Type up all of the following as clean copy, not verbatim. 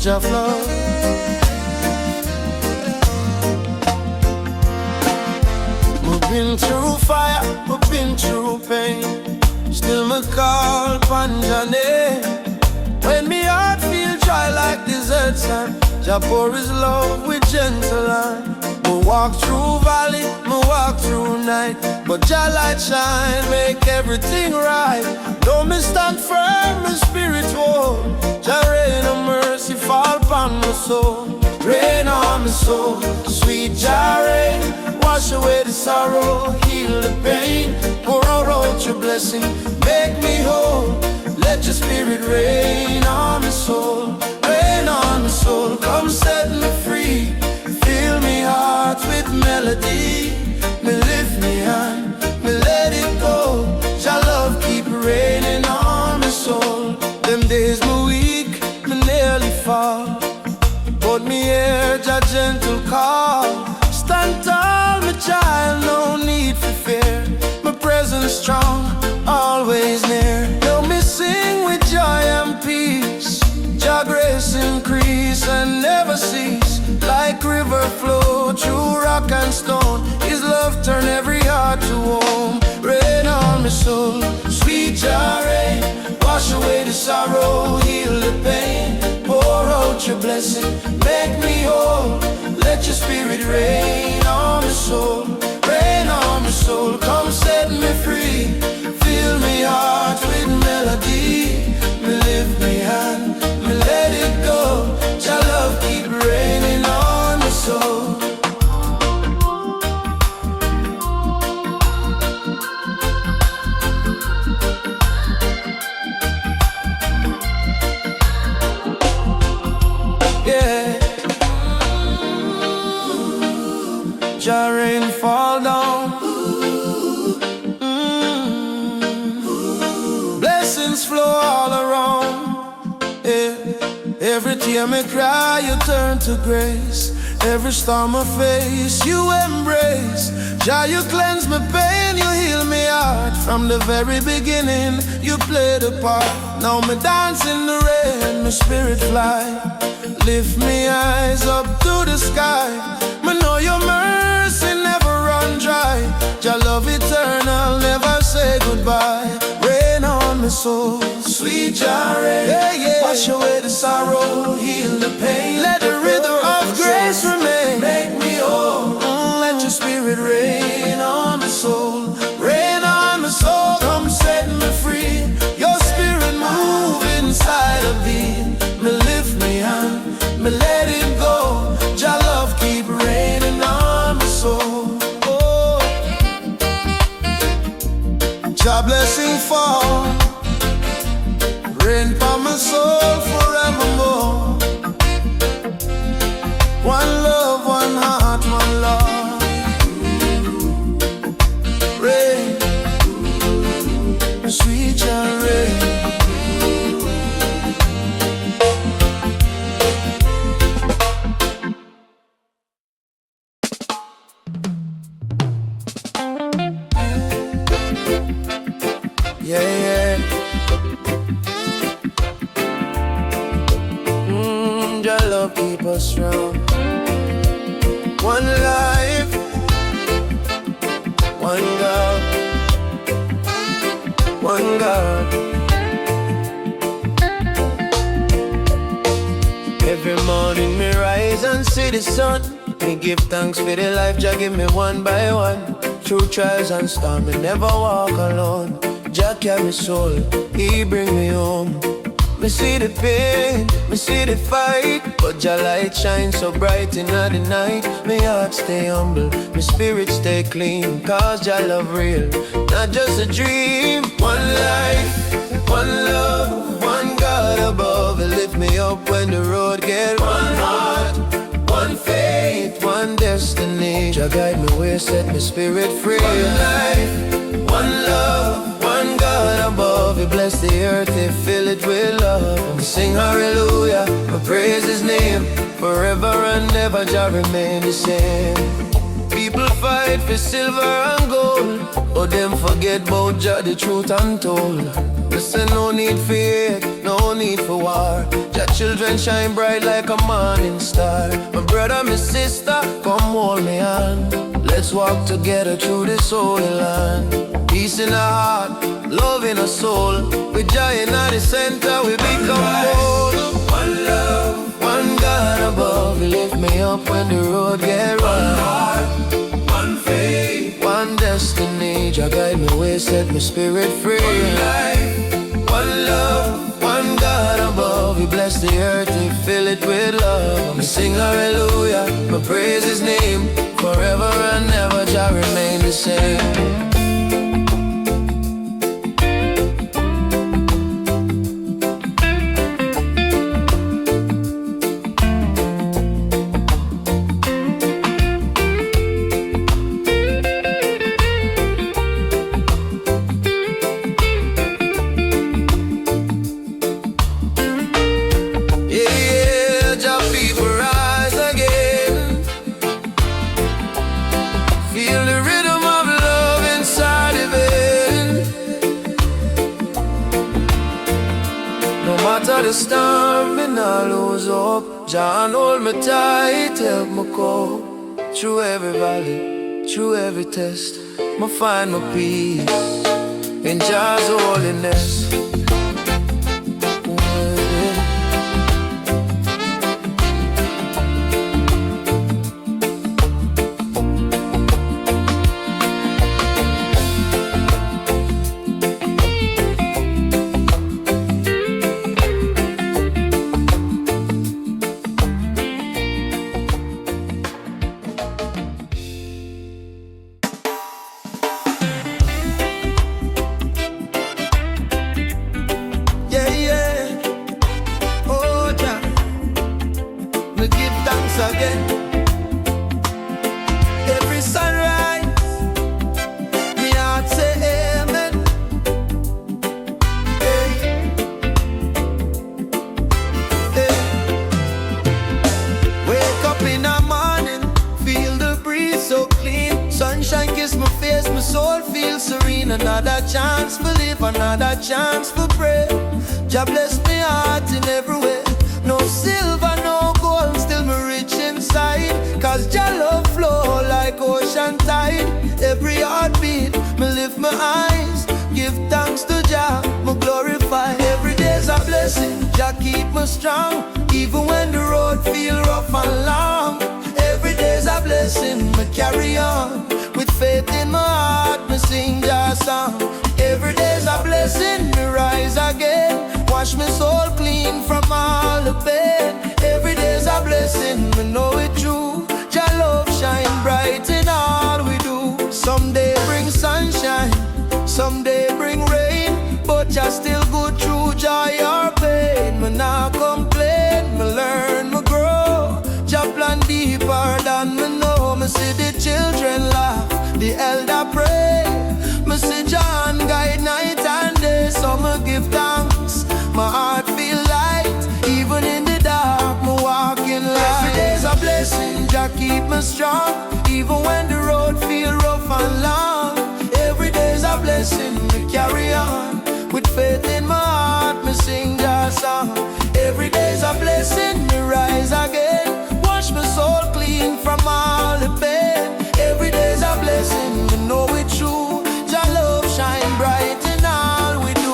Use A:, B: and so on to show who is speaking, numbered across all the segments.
A: Jah flow. We've been through fire, we've been through pain, still me call upon Jah name. When me heart feel dry like desert sand, Jah pour His love with gentle hand. Me walk through valley, me walk through night, but Jah light shine, make everything right. Though me stand firm, my spirit hold. Jah rain of mercy fall upon my soul. Rain on my soul, sweet Jah rain. Wash away the sorrow, heal the pain. Pour out your blessing, make me whole. Let your spirit rain on my soul. Rain on my soul, come set me free. Fill me heart with melody. Me lift me hand, me let it go. Jah love keep raining on my soul. Them days me weak, me nearly fall, but me hear Jah gentle call. Stand tall, my child, no need for fear. My presence strong, always near. Though me sing with joy and peace, Jah grace increase and never cease. Like river flow through rock and stone, His love turn every heart to home. Rain on my soul, sweet Jah rain. Wash away the sorrow, heal the pain. Pour out your blessing, make me whole. Let your spirit rain on my soul. Rain on my soul, come set me free. Fill me heart with melody. Me lift me hand, me let it go. Jah love keep raining on my soul. Jah rain fall down. Blessings flow all around. Yeah. Every tear me cry, you turn to grace. Every storm I face, you embrace. Jah, you cleanse my pain, you heal me heart. From the very beginning, you played a part. Now me dance in the rain, my spirit fly. Lift me eyes up to the sky. Me know your mercy never run dry. Jah love eternal, never say goodbye. Rain on my soul, sweet Jah rain. Yeah, yeah. Wash away the sorrow, heal the pain. Let the rhythm of grace remain. Make me whole. Let your spirit rain on my soul. Rain on my soul, come set me free. Your spirit move inside of me. Me lift me hand, me let it go. Jah love keep raining on my soul. Oh, Jah blessing fall, rain for my soul forevermore. One love, one heart, one love. Rain, sweet Jah rain. Yeah, yeah. Jah love keep us strong. One life, one God, one God. Every morning me rise and see the sun. Me give thanks for the life Jah give me one by one. Through trials and storms, me never walk alone. Jah carry soul, He bring me home. Me see the pain, me see the fight, but Jah light shine so bright in the night. Me heart stay humble, me spirit stay clean, cause Jah love real, not just a dream. One life, one love, one God above. Lift me up when the road get one heart, one faith, one destiny. Jah guide me way, set me spirit free. One life, one love, one God above. He bless the earth, He fill it with love. And sing hallelujah, I praise His name. Forever and ever Jah remain the same. People fight for silver and gold, But them forget about Jah, the truth untold. They say no need for hate, no need for war. Jah children shine bright like a morning star. My brother, my sister, come hold me hand. Let's walk together through this holy land. Peace in our heart, love in our soul. With Jah in the center, we become bold. One love, one God above. He lift me up when the road get rough. One heart, one faith, one destiny. Jah guide me way, set my spirit free. One life, one love, one God above. He bless the earth and fill it with love. Me sing hallelujah, me praise His name. Forever and ever Jah remain the same. The storm and I lose hope. Jah hold me tight, help me cope. Through every valley, through every test, me find my peace in Jah's holiness. Again, every sunrise, me heart say amen. Hey. Hey. Wake up in the morning, feel the breeze so clean. Sunshine kiss my face, my soul feels serene. Another chance for live, another chance for pray. Jah bless me heart in every way. No silver, no gold, still me rich inside. Cause Jah love flow like ocean tide. Every heartbeat, me lift my eyes. Give thanks to Jah, me glorify. Every day's a blessing, Jah keep me strong. Even when the road feel rough and long. Every day's a blessing, me carry on. With faith in my heart, me sing Jah's song. Every day's a blessing, me rise again. Wash my soul clean from all the pain. Every day's a blessing, we know it true. Jah love shine bright in all we do. Someday bring sunshine, someday bring rain. But Jah still good through joy or pain. Me nah complain, me learn, me grow. Jah plan deeper than me know. Me see the children laugh, the elder pray. Me see John guide night and day. So me give thanks. My heart feel light, even in the dark, me walk in light. Every day's a blessing, Jah keep me strong. Even when the road feel rough and long. Every day's a blessing, me carry on. With faith in my heart, me sing Jah's song. Every day's a blessing, me rise again. Wash my soul clean from all the pain. Every day's a blessing, me know it's true. Jah love shine bright in all we do.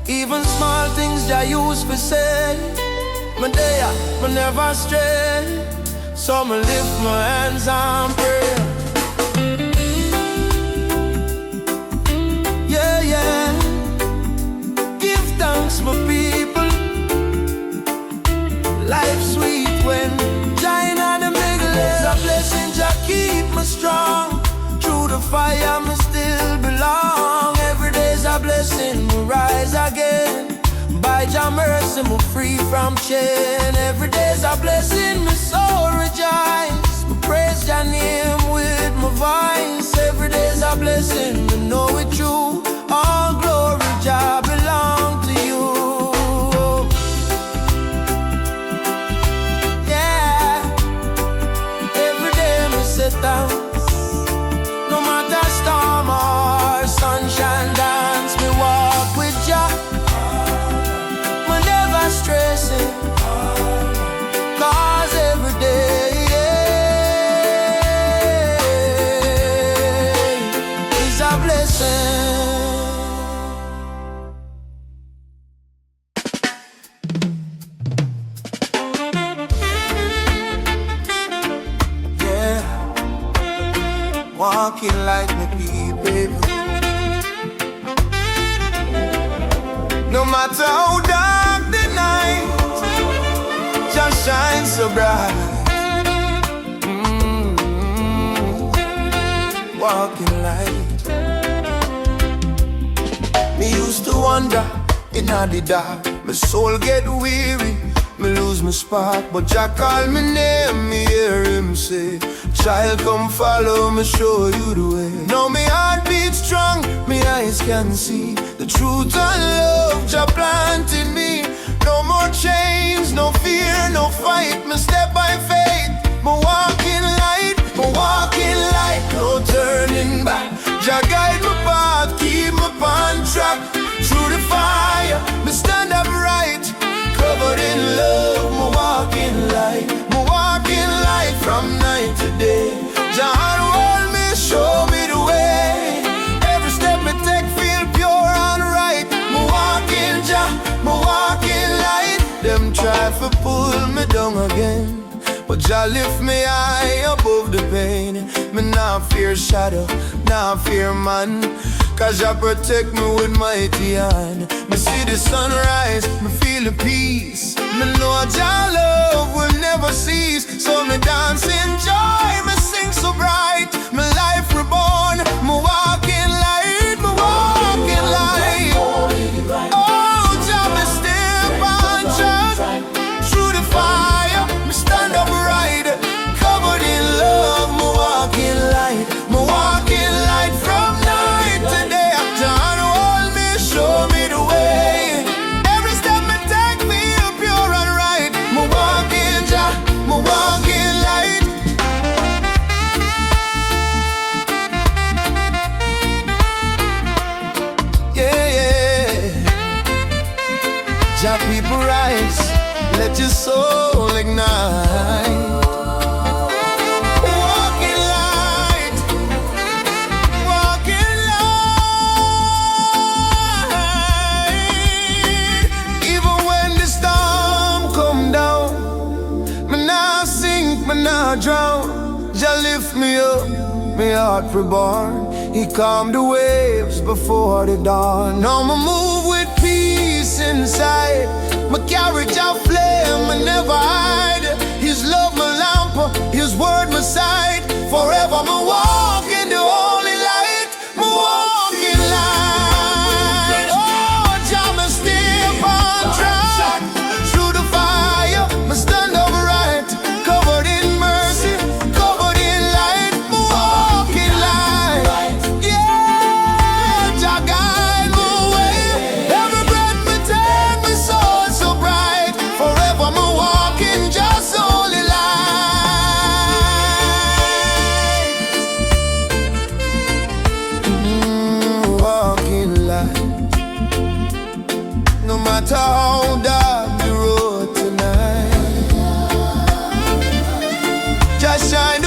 A: Even small things Jah use for say, me there, me never stray. So me lift my hands and pray. Yeah, yeah. Give thanks, my people. Life sweet when Jah in the middle. There's a blessing, Jah keep me strong. Through the fire, me still belong. Every day's a blessing. by Jah mercy, me free from chain. Every day's a blessing, me soul rejoice. Me praise Jah name with my voice. Every day's a blessing, me know it true. All glory, Jah belong to you. Yeah, every day me sit down. No matter storm or sunshine dance, me walk with Jah. Me never stressing, cause every day is a blessing. Yeah, walking like me people. No matter how dark the night, just shine so bright. Walking light. Me used to wonder in the dark. My soul get weary, me lose my spark. But Jah call me name, me hear him say, child, come follow me, show you the way. Now me heart beats strong, me eyes can see the truth and love Jah planted me. No more chains, no fear, no fight. Me step by faith, me walking light, no turning back. Jah guide my path, keep me on track. Through the fire, me stand upright, covered in love. Me walking light from night to day. Jah hold me, show me the way. Every step me take feel pure and right. Me walking Jah, me walking light. Them try to pull me down again, but Jah lift me high above the pain. Me not fear shadow, not fear man, cause Jah protect me with mighty hand. Me see the sunrise, me feel the peace. Me know Jah love will never cease. So me dance in joy, me sing so bright. Me life reborn, me walking light, me walking light. Oh, Jah me step on track. Through the fire, me stand upright, covered in love. Me walking light from night to day. Jah hold me, show me the way. Every step me take feel pure and right. Me walking Jah, me walking light. Yeah, yeah. Jah people rise, let your soul ignite. Walking light, walking light. Even when the storm come down, me nah sink, me nah drown. Jah lift me up, me heart reborn. He calmed the waves before the dawn. Now me move with peace inside. Me carry Jah flame, me never hide. His love my lamp, His word my sight. Forever me walk in the holy light, me walk in light. Oh, Jah me step on track. Through the fire, me stand upright, covered in mercy, covered in light. Me walk in light. Yeah, Jah guide my way. Every breath me take, me soul so bright. Forever me walking just holy light. Walking light. No matter how dark the road tonight, just shine